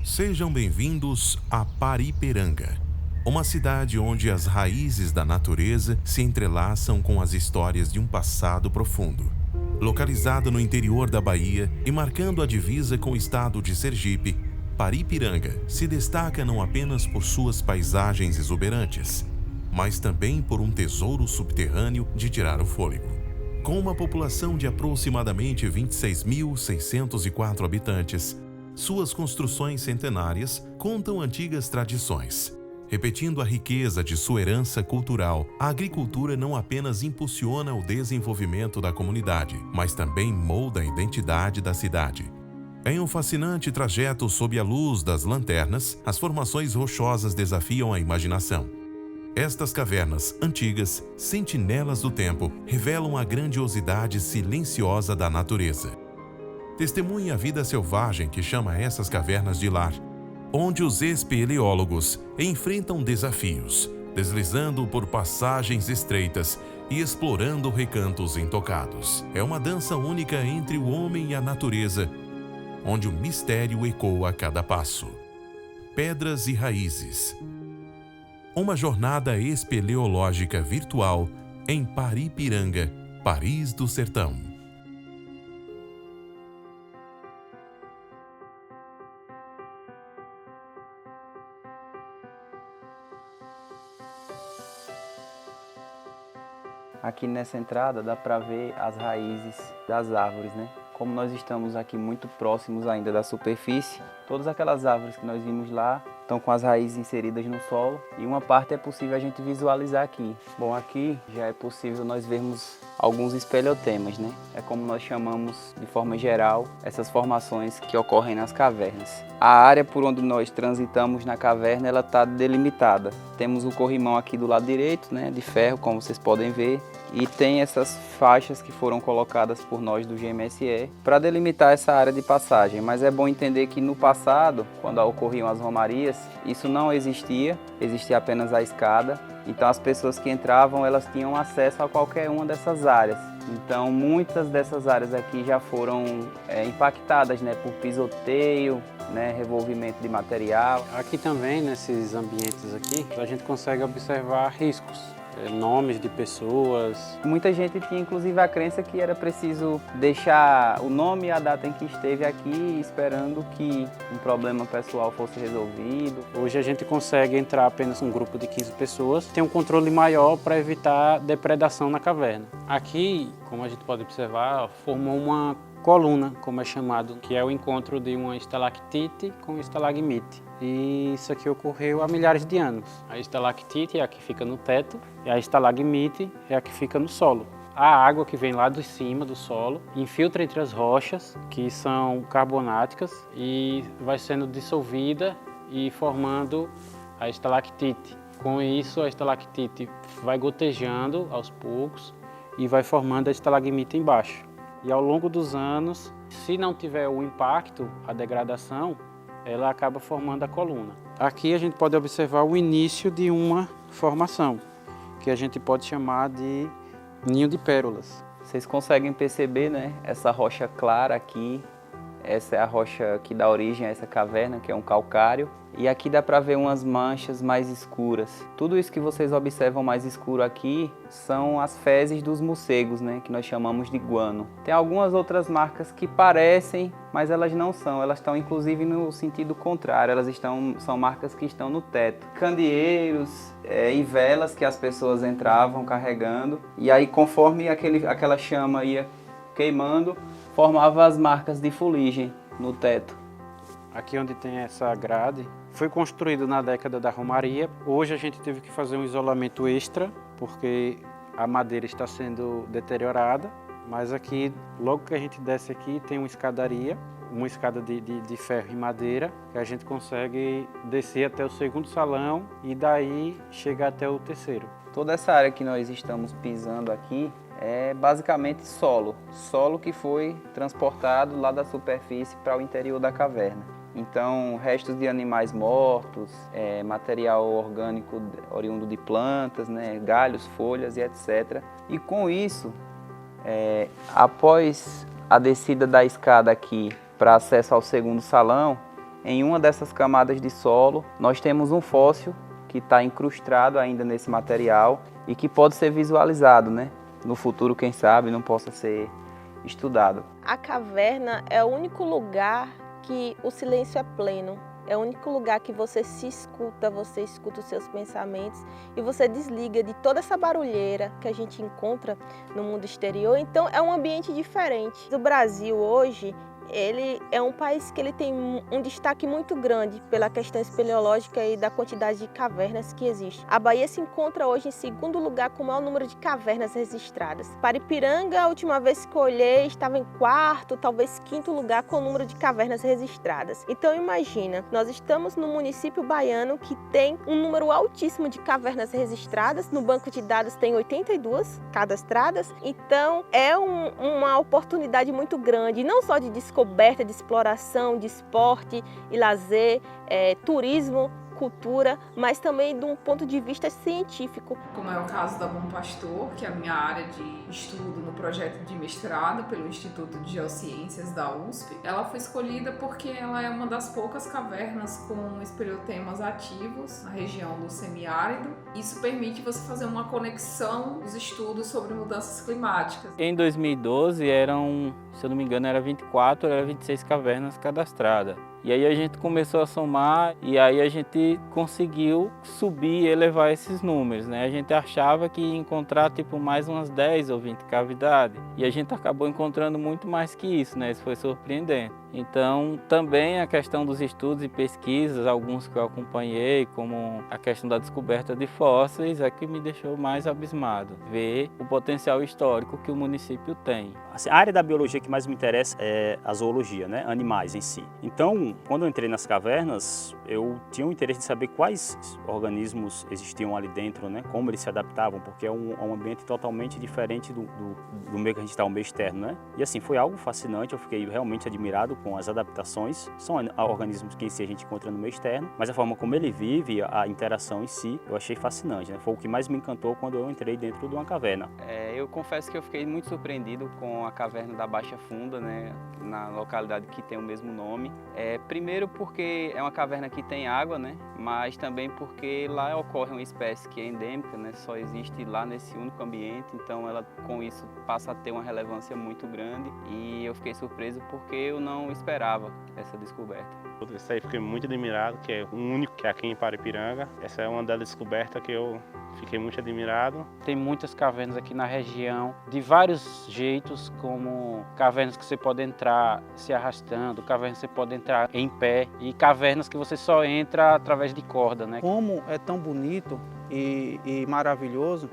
Sejam bem-vindos a Paripiranga, uma cidade onde as raízes da natureza se entrelaçam com as histórias de um passado profundo. Localizada no interior da Bahia e marcando a divisa com o estado de Sergipe, Paripiranga se destaca não apenas por suas paisagens exuberantes, mas também por um tesouro subterrâneo de tirar o fôlego. Com uma população de aproximadamente 26.604 habitantes, suas construções centenárias contam antigas tradições. Repetindo a riqueza de sua herança cultural, a agricultura não apenas impulsiona o desenvolvimento da comunidade, mas também molda a identidade da cidade. Em um fascinante trajeto sob a luz das lanternas, as formações rochosas desafiam a imaginação. Estas cavernas antigas, sentinelas do tempo, revelam a grandiosidade silenciosa da natureza. Testemunhe a vida selvagem que chama essas cavernas de lar, onde os espeleólogos enfrentam desafios, deslizando por passagens estreitas e explorando recantos intocados. É uma dança única entre o homem e a natureza, onde o mistério ecoa a cada passo. Pedras e raízes. Uma jornada espeleológica virtual em Paripiranga, Paris do Sertão. Aqui nessa entrada dá para ver as raízes das árvores, né? Como nós estamos aqui muito próximos ainda da superfície, todas aquelas árvores que nós vimos lá estão com as raízes inseridas no solo e uma parte é possível a gente visualizar aqui. Bom, aqui já é possível nós vermos alguns espeleotemas, né? É como nós chamamos de forma geral essas formações que ocorrem nas cavernas. A área por onde nós transitamos na caverna, ela está delimitada. Temos o corrimão aqui do lado direito, né, de ferro, como vocês podem ver, e tem essas faixas que foram colocadas por nós do GMSE para delimitar essa área de passagem. Mas é bom entender que no passado, quando ocorriam as romarias, isso não existia, existia apenas a escada. Então as pessoas que entravam, elas tinham acesso a qualquer uma dessas áreas. Então muitas dessas áreas aqui já foram impactadas, né, por pisoteio, né, revolvimento de material. Aqui também, nesses ambientes aqui, a gente consegue observar riscos, nomes de pessoas. Muita gente tinha inclusive a crença que era preciso deixar o nome e a data em que esteve aqui, esperando que um problema pessoal fosse resolvido. Hoje a gente consegue entrar apenas um grupo de 15 pessoas, tem um controle maior para evitar depredação na caverna. Aqui, como a gente pode observar, formou uma coluna, como é chamado, que é o encontro de uma estalactite com estalagmite. E isso aqui ocorreu há milhares de anos. A estalactite é a que fica no teto e a estalagmite é a que fica no solo. A água que vem lá de cima do solo infiltra entre as rochas, que são carbonáticas, e vai sendo dissolvida e formando a estalactite. Com isso, a estalactite vai gotejando aos poucos e vai formando a estalagmite embaixo. E ao longo dos anos, se não tiver o impacto, a degradação, ela acaba formando a coluna. Aqui a gente pode observar o início de uma formação, que a gente pode chamar de ninho de pérolas. Vocês conseguem perceber, né, essa rocha clara aqui, essa é a rocha que dá origem a essa caverna, que é um calcário. E aqui dá para ver umas manchas mais escuras. Tudo isso que vocês observam mais escuro aqui são as fezes dos morcegos, né, que nós chamamos de guano. Tem algumas outras marcas que parecem, mas elas não são. Elas estão inclusive no sentido contrário. São marcas que estão no teto. Candeeiros e velas que as pessoas entravam carregando. E aí, conforme aquela chama ia queimando, formava as marcas de fuligem no teto. Aqui onde tem essa grade, foi construído na década da Romaria. Hoje a gente teve que fazer um isolamento extra, porque a madeira está sendo deteriorada. Mas aqui, logo que a gente desce aqui, tem uma escadaria, uma escada de ferro e madeira, que a gente consegue descer até o segundo salão e daí chegar até o terceiro. Toda essa área que nós estamos pisando aqui é basicamente solo que foi transportado lá da superfície para o interior da caverna. Então, restos de animais mortos, material orgânico oriundo de plantas, né, galhos, folhas e etc. E com isso, após a descida da escada aqui para acesso ao segundo salão, Em uma dessas camadas de solo, nós temos um fóssil que está incrustado ainda nesse material e que pode ser visualizado, né? No futuro, quem sabe, não possa ser estudado. A caverna é o único lugar que o silêncio é pleno. É o único lugar que você se escuta, você escuta os seus pensamentos e você desliga de toda essa barulheira que a gente encontra no mundo exterior. Então é um ambiente diferente. O Brasil hoje, ele é um país que ele tem um destaque muito grande pela questão espeleológica e da quantidade de cavernas que existe. A Bahia se encontra hoje em segundo lugar com o maior número de cavernas registradas. Paripiranga, a última vez que eu olhei, estava em quarto, talvez quinto lugar com o número de cavernas registradas. Então imagina, nós estamos no município baiano que tem um número altíssimo de cavernas registradas, no banco de dados tem 82 cadastradas, então é uma oportunidade muito grande, não só de descoberta, de exploração, de esporte e lazer, turismo, cultura, mas também de um ponto de vista científico. Como é o caso da Bom Pastor, que é a minha área de estudo no projeto de mestrado pelo Instituto de Geociências da USP, ela foi escolhida porque ela é uma das poucas cavernas com espeleotemas ativos na região do semiárido. Isso permite você fazer uma conexão dos estudos sobre mudanças climáticas. Em 2012 eram, se eu não me engano, era 24, era 26 cavernas cadastradas. E aí a gente começou a somar e aí a gente conseguiu subir e elevar esses números, né? A gente achava que ia encontrar tipo mais umas 10 ou 20 cavidades e a gente acabou encontrando muito mais que isso, né? Isso foi surpreendente. Então, também a questão dos estudos e pesquisas, alguns que eu acompanhei, como a questão da descoberta de fósseis, é que me deixou mais abismado. Ver o potencial histórico que o município tem. Assim, a área da biologia que mais me interessa é a zoologia, né? Animais em si. Então, quando eu entrei nas cavernas, eu tinha o interesse de saber quais organismos existiam ali dentro, né? Como eles se adaptavam, porque é um ambiente totalmente diferente do meio que a gente está, o meio externo, né? E assim, foi algo fascinante, eu fiquei realmente admirado com as adaptações. São organismos que em si a gente encontra no meio externo, mas a forma como ele vive, a interação em si, eu achei fascinante, né? Foi o que mais me encantou quando eu entrei dentro de uma caverna. Eu confesso que eu fiquei muito surpreendido com a caverna da Baixa Funda, né? Na localidade que tem o mesmo nome. Primeiro porque é uma caverna que tem água, né? Mas também porque lá ocorre uma espécie que é endêmica, né? Só existe lá nesse único ambiente, então ela com isso passa a ter uma relevância muito grande e eu fiquei surpreso porque eu não esperava essa descoberta. Isso aí fiquei muito admirado, que é o único que é aqui em Paripiranga. Essa é uma das descobertas que eu fiquei muito admirado. Tem muitas cavernas aqui na região, de vários jeitos, como cavernas que você pode entrar se arrastando, cavernas que você pode entrar em pé e cavernas que você só entra através de corda, né? Como é tão bonito e maravilhoso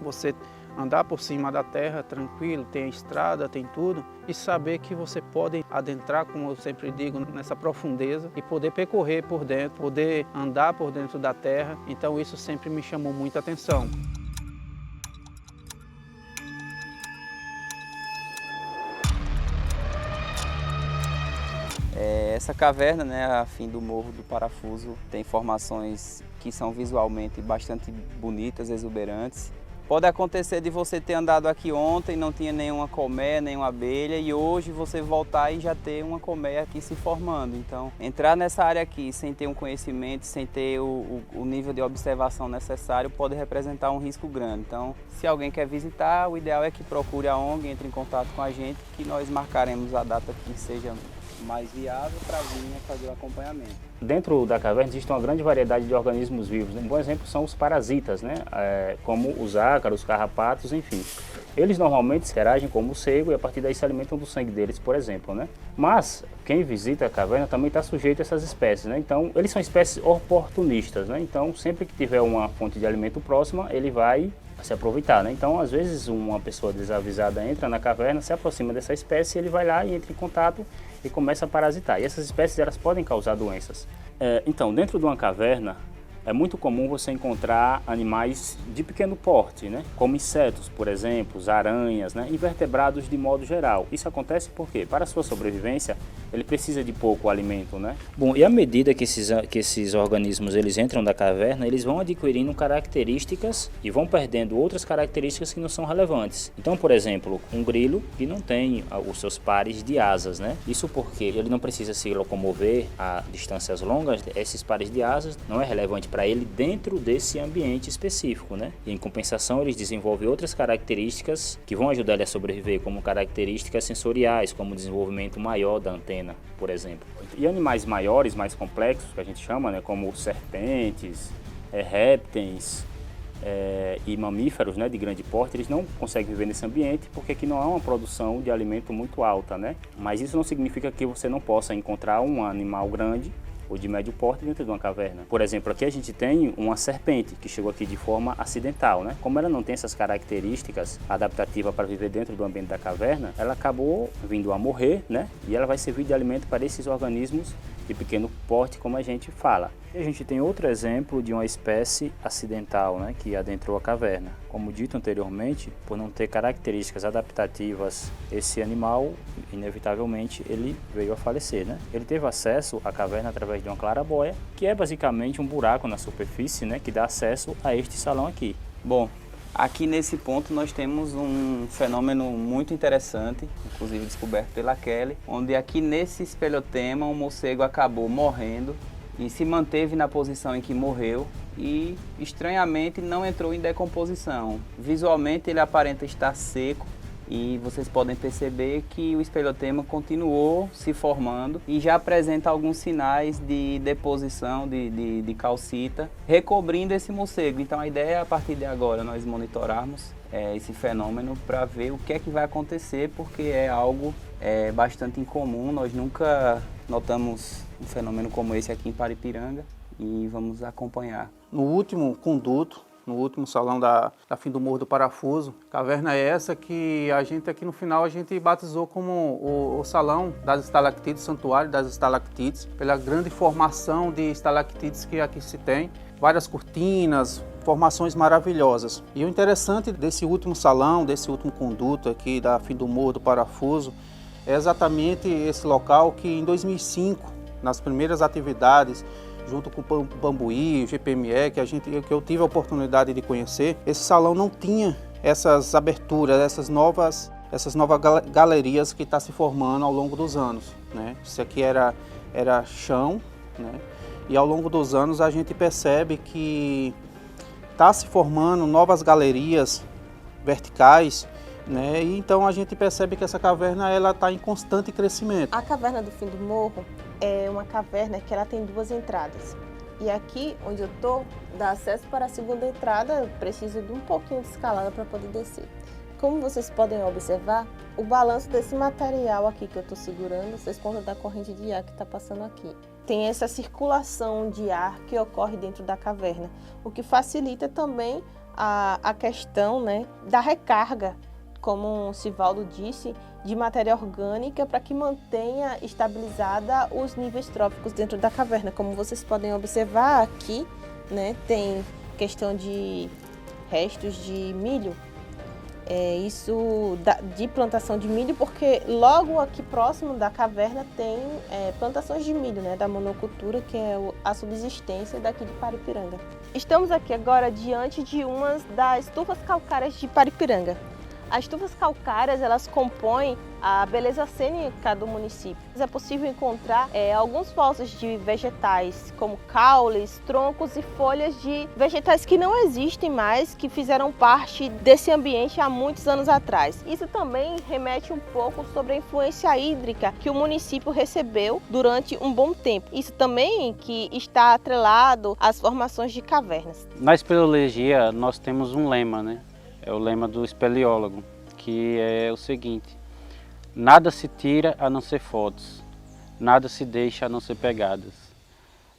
você andar por cima da terra tranquilo, tem estrada, tem tudo, e saber que você pode adentrar, como eu sempre digo, nessa profundeza e poder percorrer por dentro, poder andar por dentro da terra. Então isso sempre me chamou muita atenção. Essa caverna, né, a fim do Morro do Parafuso, tem formações que são visualmente bastante bonitas, exuberantes. Pode acontecer de você ter andado aqui ontem, não tinha nenhuma colmeia, nenhuma abelha, e hoje você voltar e já ter uma colmeia aqui se formando. Então, entrar nessa área aqui sem ter um conhecimento, sem ter o nível de observação necessário, pode representar um risco grande. Então, se alguém quer visitar, o ideal é que procure a ONG, entre em contato com a gente, que nós marcaremos a data que seja mais viável para vir fazer o acompanhamento. Dentro da caverna existe uma grande variedade de organismos vivos, né? Um bom exemplo são os parasitas, né? Como os ácaros, os carrapatos, enfim. Eles normalmente interagem com o morcego e a partir daí se alimentam do sangue deles, por exemplo, né? Mas quem visita a caverna também está sujeito a essas espécies, né? Então, eles são espécies oportunistas, né? Então, sempre que tiver uma fonte de alimento próxima, ele vai se aproveitar, né? Então, às vezes, uma pessoa desavisada entra na caverna, se aproxima dessa espécie, ele vai lá e entra em contato e começa a parasitar. E essas espécies, elas podem causar doenças. Então, dentro de uma caverna, é muito comum você encontrar animais de pequeno porte, né? Como insetos, por exemplo, aranhas, né? Invertebrados de modo geral. Isso acontece porque, para a sua sobrevivência, ele precisa de pouco alimento, né? Bom, e à medida que esses organismos eles entram da caverna, eles vão adquirindo características e vão perdendo outras características que não são relevantes. Então, por exemplo, um grilo que não tem os seus pares de asas, né? Isso porque ele não precisa se locomover a distâncias longas, esses pares de asas não é relevante para ele dentro desse ambiente específico, né? E em compensação, eles desenvolvem outras características que vão ajudar ele a sobreviver, como características sensoriais, como o desenvolvimento maior da antena, por exemplo. E animais maiores, mais complexos, que a gente chama, né? Como serpentes, répteis, e mamíferos, né, de grande porte, eles não conseguem viver nesse ambiente porque aqui não há uma produção de alimento muito alta, né? Mas isso não significa que você não possa encontrar um animal grande ou de médio porte dentro de uma caverna. Por exemplo, aqui a gente tem uma serpente que chegou aqui de forma acidental, né? Como ela não tem essas características adaptativas para viver dentro do ambiente da caverna, ela acabou vindo a morrer, né? E ela vai servir de alimento para esses organismos de pequeno porte, como a gente fala. E a gente tem outro exemplo de uma espécie acidental, né, que adentrou a caverna. Como dito anteriormente, por não ter características adaptativas, esse animal, inevitavelmente, ele veio a falecer, né? Ele teve acesso à caverna através de uma claraboia, que é basicamente um buraco na superfície, né, que dá acesso a este salão aqui. Bom, aqui nesse ponto nós temos um fenômeno muito interessante, inclusive descoberto pela Kelly, onde aqui nesse espelhotema o morcego acabou morrendo e se manteve na posição em que morreu e estranhamente não entrou em decomposição. Visualmente ele aparenta estar seco e vocês podem perceber que o espelhotema continuou se formando e já apresenta alguns sinais de deposição de calcita, recobrindo esse morcego. Então a ideia é, a partir de agora, nós monitorarmos esse fenômeno para ver o que é que vai acontecer, porque é algo bastante incomum. Nós nunca notamos um fenômeno como esse aqui em Paripiranga e vamos acompanhar. No último conduto, no último salão da Fim do Morro do Parafuso, caverna é essa que a gente aqui no final a gente batizou como o salão das estalactites, santuário das estalactites, pela grande formação de estalactites que aqui se tem, várias cortinas, formações maravilhosas. E o interessante desse último salão, desse último conduto aqui da Fim do Morro do Parafuso, é exatamente esse local que em 2005, nas primeiras atividades, junto com o Bambuí, o GPME, que eu tive a oportunidade de conhecer, esse salão não tinha essas aberturas, essas novas galerias que está se formando ao longo dos anos, né? Isso aqui era chão, né? E ao longo dos anos a gente percebe que está se formando novas galerias verticais, né? E então a gente percebe que essa caverna está em constante crescimento. A caverna do Fim do Morro é uma caverna que ela tem duas entradas. E aqui onde eu estou, dá acesso para a segunda entrada, preciso de um pouquinho de escalada para poder descer. Como vocês podem observar, o balanço desse material aqui que eu estou segurando, vocês contam da corrente de ar que está passando aqui. Tem essa circulação de ar que ocorre dentro da caverna, o que facilita também a questão, né, da recarga, como o Sivaldo disse, de matéria orgânica para que mantenha estabilizada os níveis tróficos dentro da caverna. Como vocês podem observar aqui, né, tem questão de restos de milho, isso de plantação de milho, porque logo aqui próximo da caverna tem plantações de milho, né, da monocultura, que é a subsistência daqui de Paripiranga. Estamos aqui agora diante de uma das estufas calcárias de Paripiranga. As estufas calcárias, elas compõem a beleza cênica do município. É possível encontrar alguns fósseis de vegetais, como caules, troncos e folhas de vegetais que não existem mais, que fizeram parte desse ambiente há muitos anos atrás. Isso também remete um pouco sobre a influência hídrica que o município recebeu durante um bom tempo. Isso também que está atrelado às formações de cavernas. Na espeleologia, nós temos um lema, né? É o lema do espeleólogo, que é o seguinte: nada se tira a não ser fotos, nada se deixa a não ser pegadas,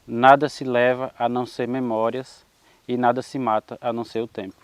nada se leva a não ser memórias e nada se mata a não ser o tempo.